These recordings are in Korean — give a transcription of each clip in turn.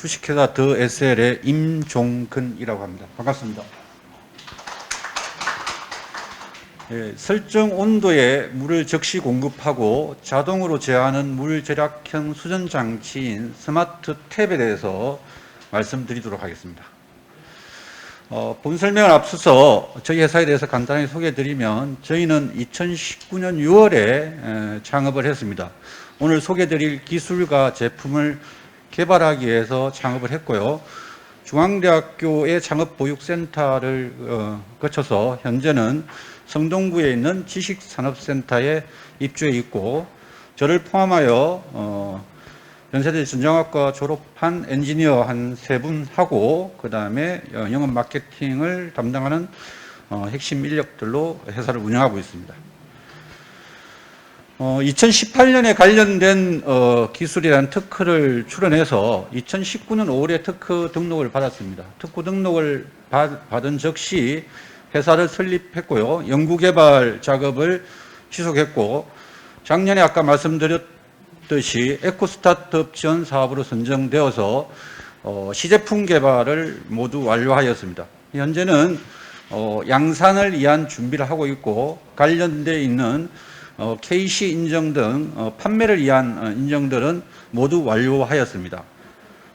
주식회사 더 SL의 임종근이라고 합니다. 반갑습니다. 설정 온도에 물을 즉시 공급하고 자동으로 제어하는 물 절약형 수전 장치인 스마트 탭에 대해서 말씀드리도록 하겠습니다. 본 설명을 앞서서 저희 회사에 대해서 간단히 소개해드리면 저희는 2019년 6월에 창업을 했습니다. 오늘 소개해드릴 기술과 제품을 개발하기 위해서 창업을 했고요. 중앙대학교의 창업보육센터를 거쳐서 현재는 성동구에 있는 지식산업센터에 입주해 있고, 저를 포함하여 연세대 전자공학과 졸업한 엔지니어 한 3분하고 그 다음에 영업 마케팅을 담당하는 핵심 인력들로 회사를 운영하고 있습니다. 2018년에 관련된 기술이라는 특허를 출원해서 2019년 5월에 특허 등록을 받았습니다. 특허 등록을 받은 즉시 회사를 설립했고요. 연구개발 작업을 지속했고, 작년에 아까 말씀드렸듯이 에코스타트업 지원 사업으로 선정되어서 시제품 개발을 모두 완료하였습니다. 현재는 양산을 위한 준비를 하고 있고, 관련되어 있는 KC 인증 등 판매를 위한 인증들은 모두 완료하였습니다.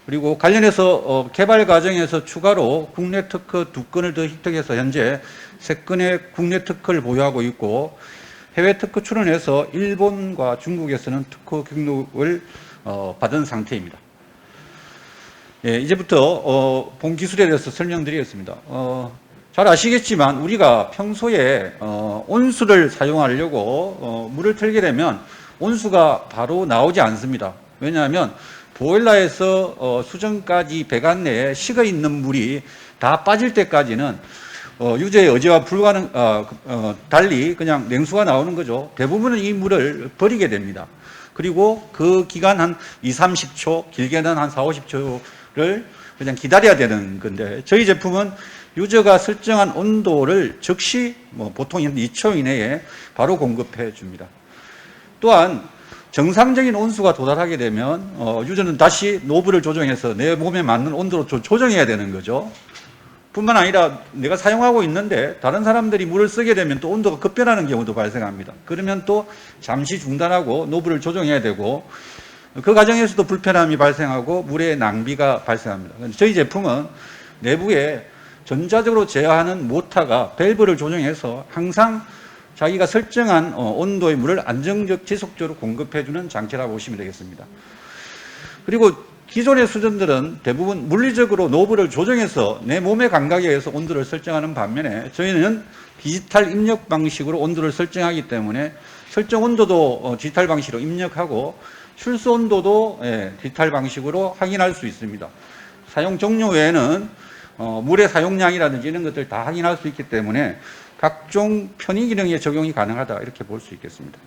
그리고 관련해서 개발 과정에서 추가로 국내 특허 2건을 더 획득해서 현재 3건의 국내 특허를 보유하고 있고, 해외 특허 출원해서 일본과 중국에서는 특허 등록을 받은 상태입니다. 이제부터 본 기술에 대해서 설명드리겠습니다. 잘 아시겠지만 우리가 평소에 온수를 사용하려고 물을 틀게 되면 온수가 바로 나오지 않습니다. 왜냐하면 보일러에서 수전까지 배관 내에 식어 있는 물이 다 빠질 때까지는 유제의 의지와 달리 그냥 냉수가 나오는 거죠. 대부분은 이 물을 버리게 됩니다. 그리고 그 기간 한 20-30초, 길게는 한 40-50초를 그냥 기다려야 되는 건데, 저희 제품은 유저가 설정한 온도를 즉시 보통 2초 이내에 바로 공급해 줍니다. 또한 정상적인 온수가 도달하게 되면 유저는 다시 노브를 조정해서 내 몸에 맞는 온도로 조정해야 되는 거죠. 뿐만 아니라 내가 사용하고 있는데 다른 사람들이 물을 쓰게 되면 또 온도가 급변하는 경우도 발생합니다. 그러면 또 잠시 중단하고 노브를 조정해야 되고, 그 과정에서도 불편함이 발생하고 물의 낭비가 발생합니다. 저희 제품은 내부에 전자적으로 제어하는 모터가 밸브를 조정해서 항상 자기가 설정한 온도의 물을 안정적 지속적으로 공급해주는 장치라고 보시면 되겠습니다. 그리고 기존의 수전들은 대부분 물리적으로 노브를 조정해서 내 몸의 감각에 의해서 온도를 설정하는 반면에 저희는 디지털 입력 방식으로 온도를 설정하기 때문에 설정 온도도 디지털 방식으로 입력하고 출수 온도도 디지털 방식으로 확인할 수 있습니다. 사용 종료 외에는 물의 사용량이라든지 이런 것들 다 확인할 수 있기 때문에 각종 편의 기능에 적용이 가능하다, 이렇게 볼 수 있겠습니다.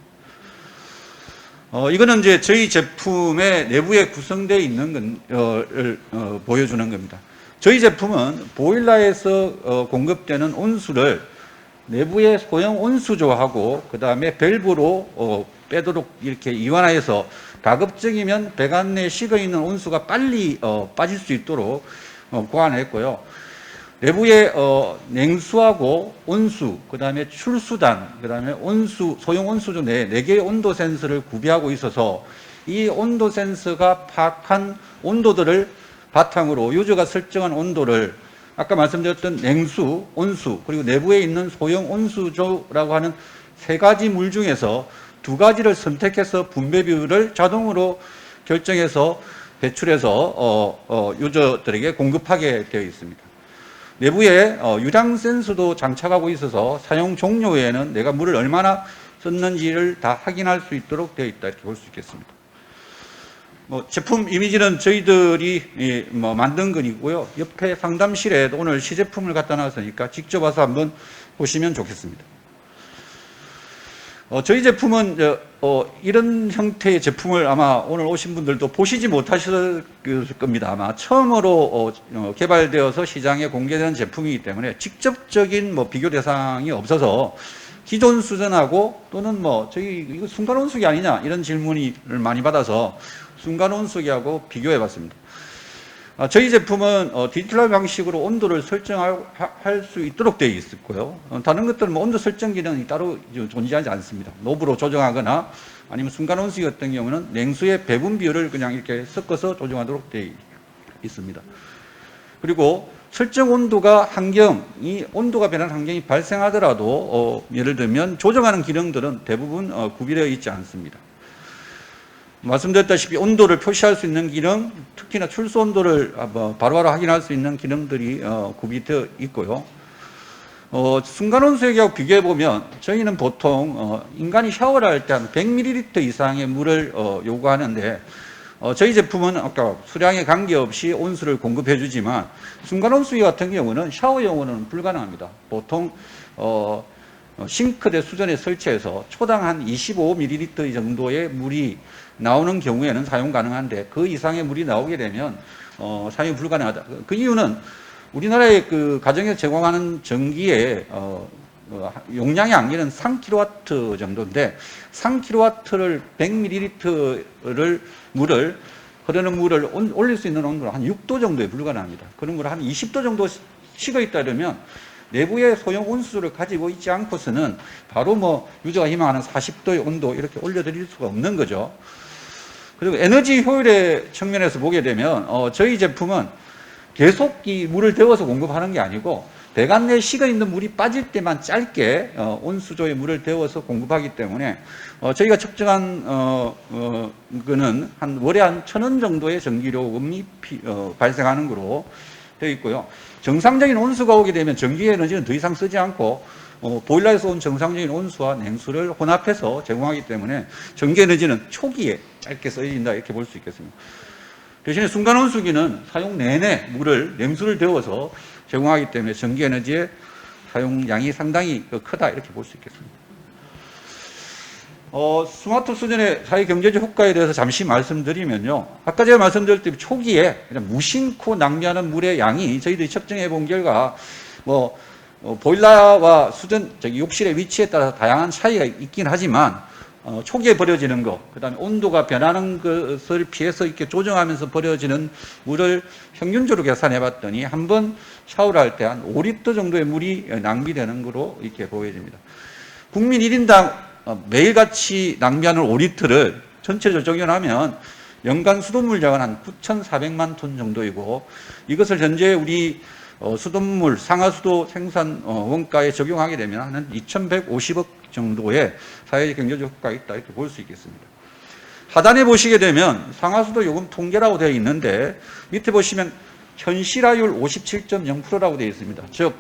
이거는 이제 저희 제품의 내부에 구성되어 있는 걸 보여주는 겁니다. 저희 제품은 보일러에서 공급되는 온수를 내부의 소형 온수조하고 그 다음에 밸브로 빼도록 이렇게 이완하여서 가급적이면 배관 내에 식어 있는 온수가 빨리 빠질 수 있도록 고안했고요. 내부에 냉수하고 온수, 그 다음에 출수단, 그 다음에 온수, 소형 온수조 내에 4개의 온도 센서를 구비하고 있어서 이 온도 센서가 파악한 온도들을 바탕으로 유저가 설정한 온도를 아까 말씀드렸던 냉수, 온수, 그리고 내부에 있는 소형 온수조라고 하는 3가지 물 중에서 2가지를 선택해서 분배 비율을 자동으로 결정해서 배출해서 유저들에게 공급하게 되어 있습니다. 내부에 유량 센서도 장착하고 있어서 사용 종료 후에는 내가 물을 얼마나 썼는지를 다 확인할 수 있도록 되어 있다, 이렇게 볼 수 있겠습니다. 제품 이미지는 저희들이 만든 건이고요. 옆에 상담실에 오늘 시제품을 갖다 놨으니까 직접 와서 한번 보시면 좋겠습니다. 저희 제품은 이런 형태의 제품을 아마 오늘 오신 분들도 보시지 못하실 겁니다. 아마 처음으로 개발되어서 시장에 공개되는 제품이기 때문에 직접적인 비교 대상이 없어서 기존 수전하고 또는 저희 이거 순간 온수기 아니냐 이런 질문을 많이 받아서 순간 온수기하고 비교해 봤습니다. 저희 제품은 디지털 방식으로 온도를 설정할 수 있도록 되어 있고요. 다른 것들은 뭐 온도 설정 기능이 따로 존재하지 않습니다. 노브로 조정하거나 아니면 순간 온수기 같은 경우는 냉수의 배분 비율을 그냥 이렇게 섞어서 조정하도록 되어 있습니다. 그리고 설정 온도가 온도가 변하는 환경이 발생하더라도 예를 들면 조정하는 기능들은 대부분 구비되어 있지 않습니다. 말씀드렸다시피 온도를 표시할 수 있는 기능, 특히나 출소 온도를 바로바로 확인할 수 있는 기능들이 구비되어 있고요. 순간온수기하고 비교해보면 저희는 보통 인간이 샤워를 할 때 한 100ml 이상의 물을 요구하는데 저희 제품은 아까 수량에 관계없이 온수를 공급해 주지만 순간온수기 같은 경우는 샤워용으로는 불가능합니다. 보통 싱크대 수전에 설치해서 초당 한 25ml 정도의 물이 나오는 경우에는 사용 가능한데 그 이상의 물이 나오게 되면 사용이 불가능하다. 그 이유는 우리나라의 그 가정에서 제공하는 전기의 용량의 한계는 3kW 정도인데 3kW를 100ml를 흐르는 물을 올릴 수 있는 온도는 한 6도 정도에 불과합니다. 그런 걸 한 20도 정도 식어 있다 그러면 내부의 소형 온수를 가지고 있지 않고서는 바로 뭐 유저가 희망하는 40도의 온도 이렇게 올려드릴 수가 없는 거죠. 그리고 에너지 효율의 측면에서 보게 되면 저희 제품은 계속 이 물을 데워서 공급하는 게 아니고 배관 내에 식어 있는 물이 빠질 때만 짧게 온수조의 물을 데워서 공급하기 때문에 저희가 측정한 거는 한 월에 한 1,000원 정도의 전기요금이 발생하는 거로 되어 있고요. 정상적인 온수가 오게 되면 전기 에너지는 더 이상 쓰지 않고 보일러에서 온 정상적인 온수와 냉수를 혼합해서 제공하기 때문에 전기 에너지는 초기에 짧게 쓰여진다 이렇게 볼 수 있겠습니다. 대신에 순간 온수기는 사용 내내 냉수를 데워서 제공하기 때문에 전기 에너지의 사용량이 상당히 크다 이렇게 볼 수 있겠습니다. 스마트 수전의 사회 경제적 효과에 대해서 잠시 말씀드리면요. 아까 제가 말씀드렸듯이 초기에 그냥 무심코 낭비하는 물의 양이 저희들이 측정해 본 결과 보일러와 수전 욕실의 위치에 따라서 다양한 차이가 있긴 하지만 초기에 버려지는 것, 그 다음에 온도가 변하는 것을 피해서 이렇게 조정하면서 버려지는 물을 평균적으로 계산해 봤더니 한 번 샤워를 할 때 한 5리터 정도의 물이 낭비되는 거로 이렇게 보여집니다. 국민 1인당 매일같이 낭비하는 5리터를 전체적으로 적용하면 연간 수돗물 양은 한 9,400만 톤 정도이고 이것을 현재 우리 수돗물 상하수도 생산 원가에 적용하게 되면 한 2,150억 정도의 사회적 경제적 효과가 있다 이렇게 볼 수 있겠습니다. 하단에 보시게 되면 상하수도 요금 통계라고 되어 있는데 밑에 보시면 현실화율 57.0%라고 되어 있습니다. 즉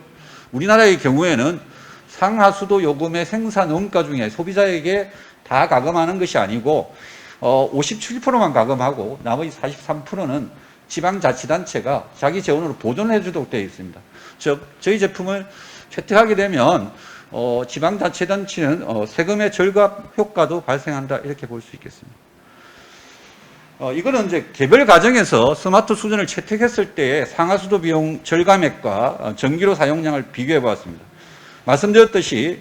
우리나라의 경우에는 상하수도 요금의 생산 원가 중에 소비자에게 다 가금하는 것이 아니고 57%만 가금하고 나머지 43%는 지방자치단체가 자기 재원으로 보존해 주도록 되어 있습니다. 즉 저희 제품을 채택하게 되면 지방자치단체는 세금의 절감 효과도 발생한다 이렇게 볼 수 있겠습니다. 이거는 이제 개별 가정에서 스마트 수전을 채택했을 때의 상하수도 비용 절감액과 전기료 사용량을 비교해 보았습니다. 말씀드렸듯이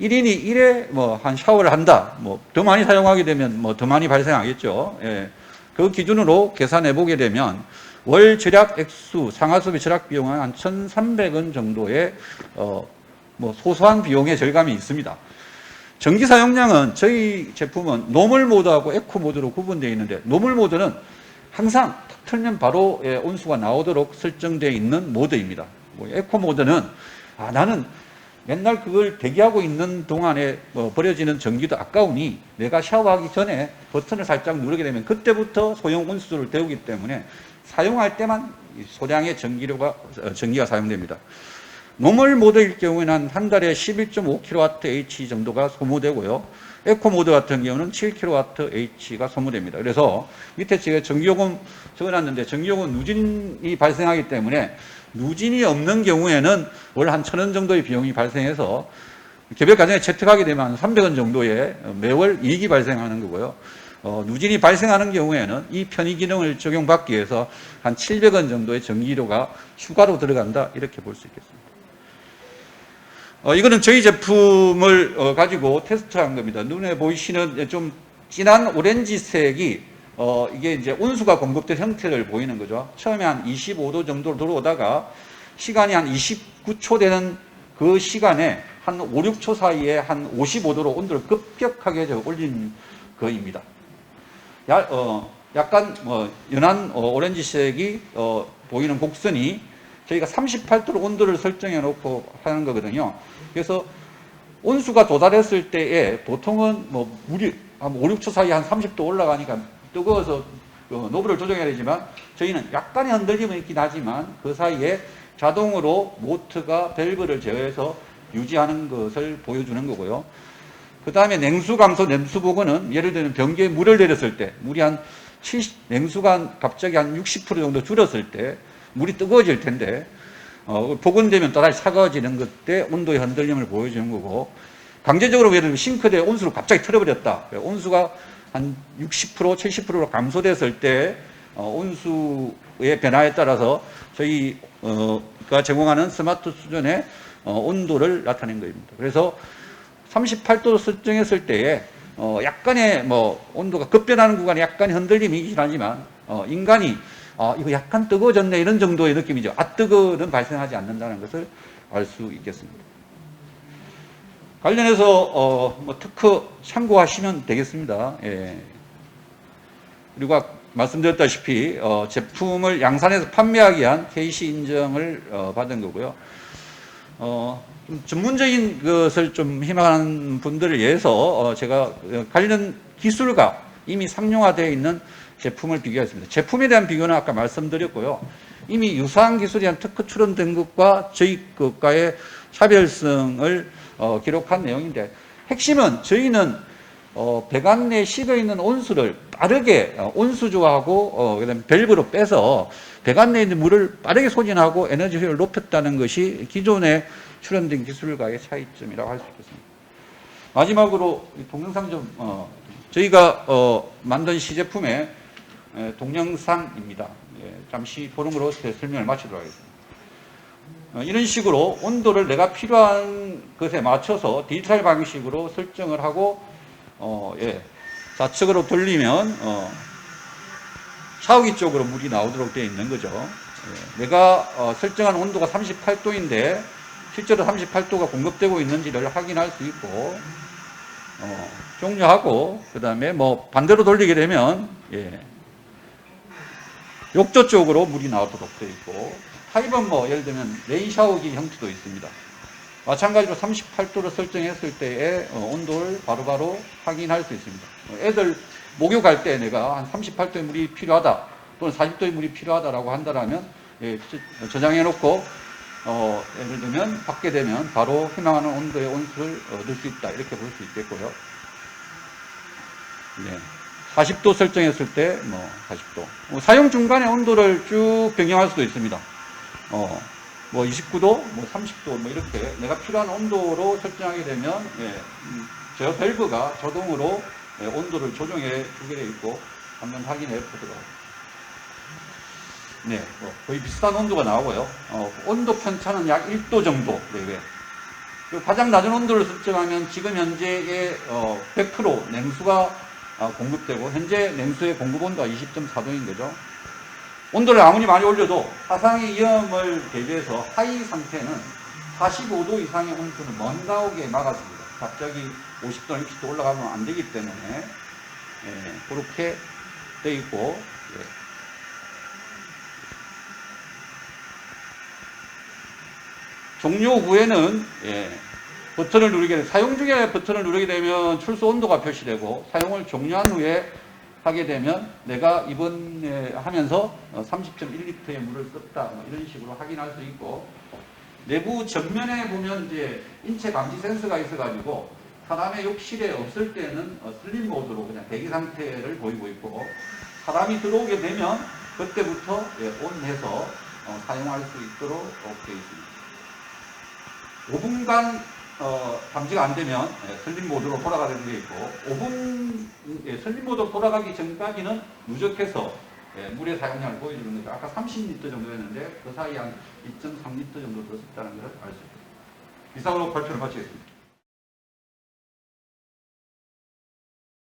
1인이 1회 한 샤워를 한다. 더 많이 사용하게 되면 더 많이 발생하겠죠. 예. 그 기준으로 계산해 보게 되면 월 절약 액수, 상하수비 절약 비용은 한 1,300원 정도의 소소한 비용의 절감이 있습니다. 전기 사용량은 저희 제품은 노멀 모드하고 에코 모드로 구분되어 있는데 노멀 모드는 항상 탁 틀면 바로 온수가 나오도록 설정되어 있는 모드입니다. 에코 모드는 나는 맨날 그걸 대기하고 있는 동안에 버려지는 전기도 아까우니 내가 샤워하기 전에 버튼을 살짝 누르게 되면 그때부터 소형 온수를 데우기 때문에 사용할 때만 소량의 전기가 사용됩니다. 노멀 모드일 경우에는 한 달에 11.5kWh 정도가 소모되고요. 에코 모드 같은 경우는 7kWh가 소모됩니다. 그래서 밑에 제가 전기요금 적어놨는데 전기요금 누진이 발생하기 때문에 누진이 없는 경우에는 월 한 1,000원 정도의 비용이 발생해서 개별 가정에 채택하게 되면 한 300원 정도의 매월 이익이 발생하는 거고요. 누진이 발생하는 경우에는 이 편의 기능을 적용받기 위해서 한 700원 정도의 전기료가 추가로 들어간다 이렇게 볼 수 있겠습니다. 이거는 저희 제품을 가지고 테스트한 겁니다. 눈에 보이시는 좀 진한 오렌지색이 이게 이제 온수가 공급된 형태를 보이는 거죠. 처음에 한 25도 정도로 들어오다가 시간이 한 29초 되는 그 시간에 한 5, 6초 사이에 한 55도로 온도를 급격하게 올린 거입니다. 약간 연한 오렌지색이 보이는 곡선이 저희가 38도로 온도를 설정해 놓고 하는 거거든요. 그래서 온수가 도달했을 때에 보통은 물이 한 5, 6초 사이에 한 30도 올라가니까 뜨거워서 노브를 조정해야 되지만 저희는 약간의 흔들림은 있긴 하지만 그 사이에 자동으로 모터가 밸브를 제어해서 유지하는 것을 보여주는 거고요. 그 다음에 냉수 감소, 냉수 복원은 예를 들면 변기에 물을 내렸을 때 물이 냉수가 갑자기 한 60% 정도 줄었을 때 물이 뜨거워질 텐데 복원되면 또다시 차가워지는 그때 온도의 흔들림을 보여주는 거고, 강제적으로 예를 들면 싱크대에 온수를 갑자기 틀어버렸다. 온수가 한 60%, 70%로 감소됐을 때 온수의 변화에 따라서 저희가 제공하는 스마트 수준의 온도를 나타낸 겁니다. 그래서 38도 설정했을 때에 약간의 온도가 급변하는 구간에 약간의 흔들림이 있긴 하지만 인간이 이거 약간 뜨거워졌네 이런 정도의 느낌이죠. 뜨거는 발생하지 않는다는 것을 알 수 있겠습니다. 관련해서 특허 참고하시면 되겠습니다. 예. 그리고 말씀드렸다시피 제품을 양산해서 판매하기 위한 KC 인정을 받은 거고요. 좀 전문적인 것을 좀 희망하는 분들을 위해서 제가 관련 기술과 이미 상용화되어 있는 제품을 비교했습니다. 제품에 대한 비교는 아까 말씀드렸고요. 이미 유사한 기술에 대한 특허 출원된 것과 저희 것과의 차별성을 기록한 내용인데, 핵심은 저희는 배관 내에 식어있는 온수를 빠르게 온수조하고 그다음에 밸브로 빼서 배관 내에 있는 물을 빠르게 소진하고 에너지 효율을 높였다는 것이 기존에 출원된 기술과의 차이점이라고 할 수 있겠습니다. 마지막으로 동영상 좀 저희가 만든 시제품의 동영상입니다. 예, 잠시 보는 거로 설명을 마치도록 하겠습니다. 이런 식으로 온도를 내가 필요한 것에 맞춰서 디지털 방식으로 설정을 하고 좌측으로 돌리면 샤워기 쪽으로 물이 나오도록 되어 있는 거죠. 예, 내가 설정한 온도가 38도인데 실제로 38도가 공급되고 있는지를 확인할 수 있고, 종료하고 그 다음에 반대로 돌리게 되면 욕조 쪽으로 물이 나오도록 되어 있고, 타입은 예를 들면 레인 샤워기 형태도 있습니다. 마찬가지로 38도를 설정했을 때의 온도를 바로바로 확인할 수 있습니다. 애들 목욕할 때 내가 한 38도의 물이 필요하다 또는 40도의 물이 필요하다라고 한다면 저장해 놓고 예를 들면 받게 되면 바로 희망하는 온도의 온수를 얻을 수 있다, 이렇게 볼 수 있겠고요. 네. 40도 설정했을 때 40도 사용 중간에 온도를 쭉 변경할 수도 있습니다. 29도, 30도 이렇게 내가 필요한 온도로 설정하게 되면 저 밸브가 자동으로 온도를 조정해 주게 되어 있고, 한번 확인해 보도록 하겠습니다. 네, 거의 비슷한 온도가 나오고요. 온도 편차는 약 1도 정도 내외. 가장 낮은 온도를 설정하면 지금 현재의 100% 냉수가 공급되고, 현재 냉수의 공급 온도가 20.4도인 거죠. 온도를 아무리 많이 올려도 화상의 위험을 대비해서 하이 상태는 45도 이상의 온수는 못 나오게 막아줍니다. 갑자기 50도, 60도 올라가면 안 되기 때문에 그렇게 되어 있고, 종료 후에는 버튼을 누르게 되면, 사용 중에 버튼을 누르게 되면 출수 온도가 표시되고, 사용을 종료한 후에 하게 되면 내가 이번에 하면서 30.1리터의 물을 썼다, 이런 식으로 확인할 수 있고, 내부 전면에 보면 이제 인체 감지 센서가 있어가지고 사람의 욕실에 없을 때는 슬립 모드로 그냥 대기 상태를 보이고 있고, 사람이 들어오게 되면 그때부터 온해서 사용할 수 있도록 되어 있습니다. 5분간 감지가 안 되면 슬립 모드로 돌아가게 되어 있고, 5분 슬립 모드로 돌아가기 전까지는 누적해서 물의 사용량을 보여주는 거죠. 아까 30리터 정도 였는데 그 사이에 한 2.3리터 정도 더 썼다는 것을 알 수 있습니다. 이상으로 발표를 마치겠습니다.